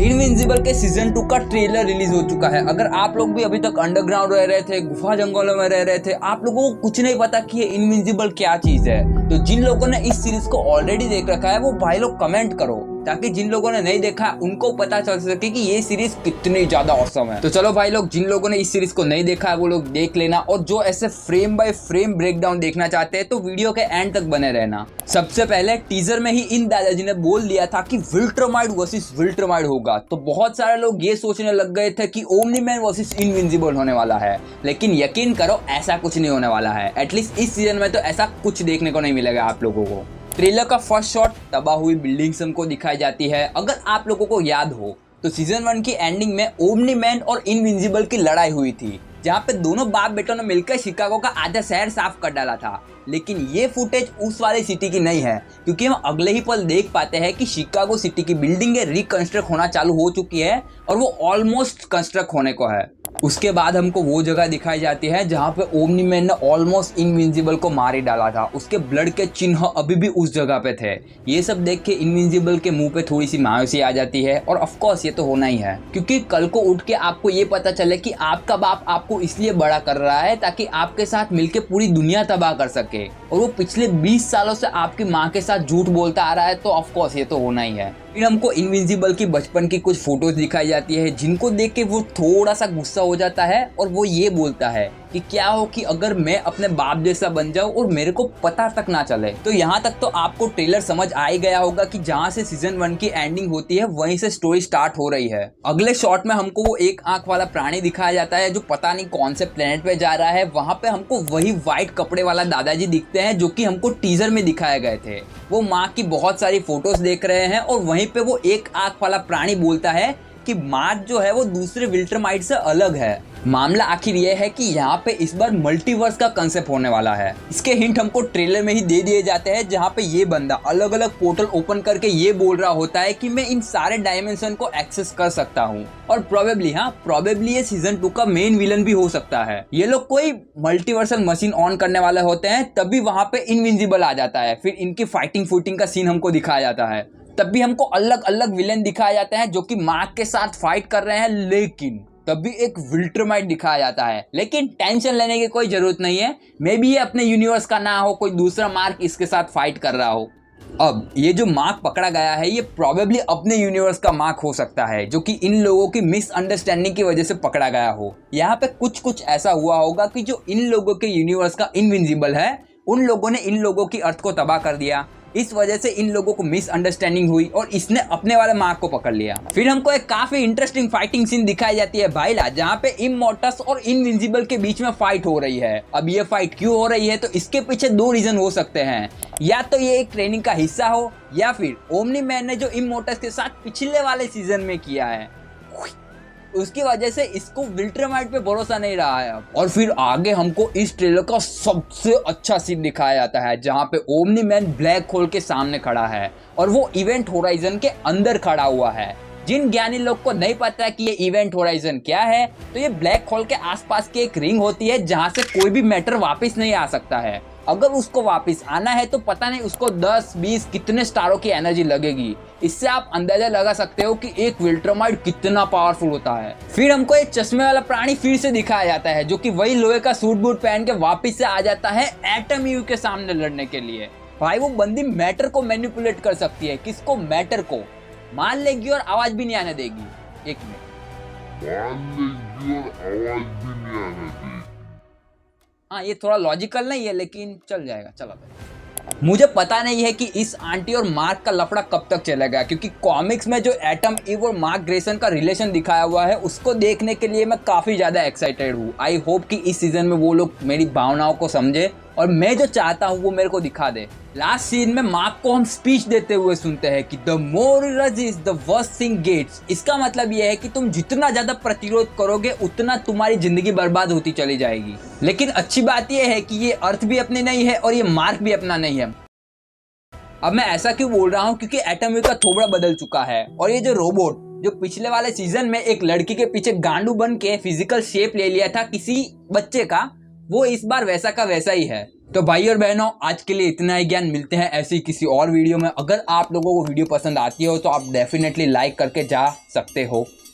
Invincible के season 2 का trailer release हो चुका है। अगर आप लोग भी अभी तक अंडरग्राउंड रह रहे थे, गुफा जंगलों में रह रहे थे, आप लोगों को कुछ नहीं पता कि ये इनविंसिबल क्या चीज है, तो जिन लोगों ने इस सीरीज को ऑलरेडी देख रखा है वो भाई लोग कमेंट करो, ताकि जिन लोगों ने नहीं देखा है उनको पता चल सके कि ये सीरीज कितनी ज्यादा ऑसम है। तो चलो भाई लोग, जिन लोगों ने इस सीरीज को नहीं देखा है वो लोग देख लेना, और जो ऐसे फ्रेम बाय फ्रेम ब्रेकडाउन देखना चाहते हैं तो वीडियो के एंड तक बने रहना। सबसे पहले टीजर में ही इन दादाजी ने बोल दिया था कि विल्ट्रामाइड वर्सेस विल्ट्रामाइड होगा, तो बहुत सारे लोग ये सोचने लग गए थे कि ओमनी मैन वर्सेस इनविंसिबल होने वाला है, लेकिन यकीन करो ऐसा कुछ नहीं होने वाला है। एटलीस्ट इस सीजन में तो ऐसा कुछ देखने को नहीं मिलेगा आप लोगों को। ट्रेलर का फर्स्ट शॉट तबाह हुई बिल्डिंग्स हमको दिखाई जाती है। अगर आप लोगों को याद हो तो सीजन 1 की एंडिंग में ओमनी मैन और इनविंसिबल की लड़ाई हुई थी, जहाँ पे दोनों बाप बेटों ने मिलकर शिकागो का आधा शहर साफ कर डाला था। लेकिन ये फुटेज उस वाली सिटी की नहीं है, क्योंकि हम अगले ही पल देख पाते हैं कि शिकागो सिटी की बिल्डिंगें रिकंस्ट्रक्ट होना चालू हो चुकी है और वो ऑलमोस्ट कंस्ट्रक्ट होने को है। उसके बाद हमको वो जगह दिखाई जाती है जहाँ पे ओमनी मैन ने ऑलमोस्ट इनविंसिबल को मार ही डाला था। उसके ब्लड के चिन्ह अभी भी उस जगह पे थे। ये सब देख के इनविंसिबल के मुंह पे थोड़ी सी मायूसी आ जाती है, और ऑफ कोर्स ये तो होना ही है, क्योंकि कल को उठ के आपको ये पता चले कि आपका बाप आपको इसलिए बड़ा कर रहा है ताकि आपके साथ मिलके पूरी दुनिया तबाह कर सके, और वो पिछले 20 सालों से आपकी माँ के साथ झूठ बोलता आ रहा है, तो ऑफ कोर्स ये तो होना ही है। फिर हमको इनविंसिबल की बचपन की कुछ फोटोज दिखाई जाती है, जिनको देख के वो थोड़ा सा गुस्सा हो जाता है और वो ये बोलता है कि क्या हो कि अगर मैं अपने बाप जैसा बन जाऊं और मेरे को पता तक ना चले। तो यहाँ तक तो आपको ट्रेलर समझ आ ही गया होगा कि जहाँ से सीजन 1 की एंडिंग होती है वहीं से स्टोरी स्टार्ट हो रही है। अगले शॉट में हमको वो एक आंख वाला प्राणी दिखाया जाता है जो पता नहीं कौन से प्लेनेट पे जा रहा है। वहां पे हमको वही व्हाइट कपड़े वाला दादाजी दिखते हैं जो कि हमको टीजर में दिखाए गए थे। वो माँ की बहुत सारी फोटोज देख रहे हैं और वहीं पे वो एक आंख वाला प्राणी बोलता है कि मार्क जो है वो दूसरे विल्ट्रामाइड से अलग है। मामला आखिर यह है कि यहाँ पे इस बार मल्टीवर्स का कंसेप्ट होने वाला है। इसके हिंट हमको ट्रेलर में ही दे दिए जाते हैं, जहाँ पे ये बंदा अलग अलग पोर्टल ओपन करके ये बोल रहा होता है कि मैं इन सारे डायमेंशन को एक्सेस कर सकता हूँ, और प्रोबेबली ये सीजन 2 का मेन विलन भी हो सकता है। ये लोग कोई मल्टीवर्सल मशीन ऑन करने वाले होते हैं, तभी वहां पे इनविंसिबल आ जाता है। फिर इनकी फाइटिंग का सीन हमको दिखाया जाता है, तब भी हमको अलग अलग विलेन दिखाए जाते हैं जो कि मार्क के साथ फाइट कर रहे हैं, लेकिन तभी एक विल्ट्रामाइड दिखाया जाता है। लेकिन टेंशन लेने की कोई जरूरत नहीं है, मे बी ये अपने यूनिवर्स का ना हो, कोई दूसरा मार्क इसके साथ फाइट कर रहा हो। अब ये जो मार्क पकड़ा गया है ये प्रोबेबली अपने यूनिवर्स का मार्क हो सकता है, जो कि इन लोगों की मिसअंडरस्टैंडिंग की वजह से पकड़ा गया हो। यहाँ पे कुछ ऐसा हुआ होगा कि जो इन लोगों के यूनिवर्स का इनविंसिबल है, उन लोगों ने इन लोगों की अर्थ को तबाह कर दिया। इस वजह से इन लोगों को मिसअंडरस्टैंडिंग हुई और इसने अपने वाले मार्क को पकड़ लिया। फिर हमको एक काफी इंटरेस्टिंग फाइटिंग सीन दिखाई जाती है भाईला, जहाँ पे इमॉर्टस और इनविंसिबल के बीच में फाइट हो रही है। अब ये फाइट क्यों हो रही है, तो इसके पीछे 2 रीजन हो सकते हैं। या तो ये एक ट्रेनिंग का हिस्सा हो, या फिर ओमनी मैन ने जो इमॉर्टस के साथ पिछले वाले सीजन में किया है उसकी वजह से इसको विल्ट्रामाइड पे भरोसा नहीं रहा है। और फिर आगे हमको इस ट्रेलर का सबसे अच्छा सीन दिखाया जाता है, जहां पे ओमनी मैन ब्लैक होल के सामने खड़ा है और वो इवेंट होराइजन के अंदर खड़ा हुआ है। जिन ज्ञानी लोग को नहीं पता कि ये इवेंट होराइजन क्या है, तो ये ब्लैक होल के आसपास की एक रिंग होती है जहां से कोई भी मैटर वापस नहीं आ सकता है। अगर उसको वापस आना है तो पता नहीं उसको 10-20 कितने स्टारों की एनर्जी लगेगी। इससे आप अंदाजा लगा सकते हो कि एक विल्ट्रामाइड कितना पावरफुल होता है। फिर हमको एक चश्मे वाला प्राणी फिर से दिखाया जाता है, जो कि वही लोहे का सूट बूट पहन के वापस से आ जाता है एटम यू के सामने लड़ने के लिए। भाई वो बंदी मैटर को मैनिपुलेट कर सकती है। किसको? मैटर को मान लेगी और आवाज भी नहीं आने देगी। एक मिनट, हाँ ये थोड़ा लॉजिकल नहीं है लेकिन चल जाएगा। चलो मुझे पता नहीं है कि इस आंटी और मार्क का लफड़ा कब तक चलेगा, क्योंकि कॉमिक्स में जो एटम ईव और मार्क ग्रेसन का रिलेशन दिखाया हुआ है उसको देखने के लिए मैं काफी ज्यादा एक्साइटेड हूँ। आई होप कि इस सीजन में वो लोग मेरी भावनाओं को समझे और मैं जो चाहता हूँ वो मेरे को दिखा दे। लास्ट सीन में मार्क को हम स्पीच देते हुए सुनते हैं कि the more is the worst thing gets. इसका मतलब यह है कि तुम जितना ज्यादा प्रतिरोध करोगे उतना तुम्हारी जिंदगी बर्बाद होती चली जाएगी। लेकिन अच्छी बात यह है कि ये अर्थ भी अपनी नहीं है और ये मार्क भी अपना नहीं है। अब मैं ऐसा क्यों बोल रहा हूँ, क्योंकि एटम का थोबड़ा बदल चुका है और ये जो रोबोट जो पिछले वाले सीजन में एक लड़की के पीछे गांडू बन के फिजिकल शेप ले लिया था किसी बच्चे का, वो इस बार वैसा का वैसा ही है। तो भाई और बहनों, आज के लिए इतना ही ज्ञान। मिलते हैं ऐसी किसी और वीडियो में। अगर आप लोगों को वीडियो पसंद आती हो तो आप डेफिनेटली लाइक करके जा सकते हो।